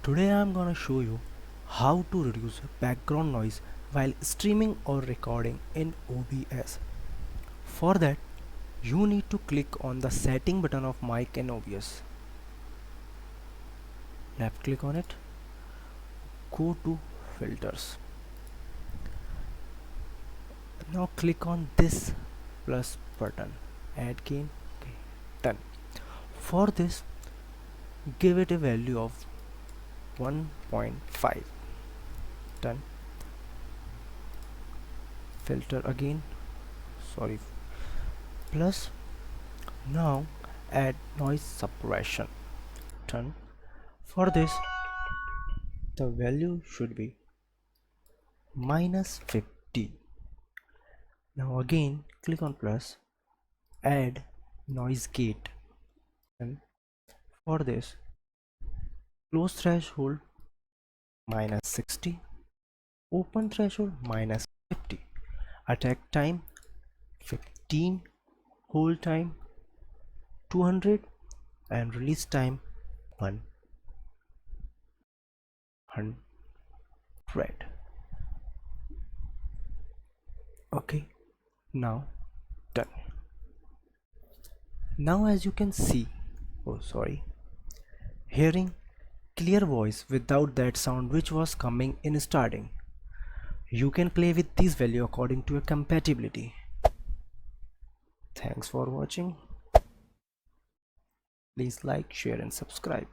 Today I am gonna show you how to reduce background noise while streaming or recording in OBS. For that, you need to click on the setting button of mic in OBS. Left click on it, go to filters. Now click on this plus button, add gain, okay, done. For this, give it a value of 1.5, done. Filter again, sorry, plus. Now add noise suppression, done. For this, the value should be -50. Now again click on plus, add noise gate, and for this close threshold -60, open threshold -50, attack time 15, hold time 200, and release time 100. Okay, now done. Now as you can see, hearing clear voice without that sound which was coming in starting. You can play with this value according to your compatibility. Thanks for watching. Please like, share and subscribe.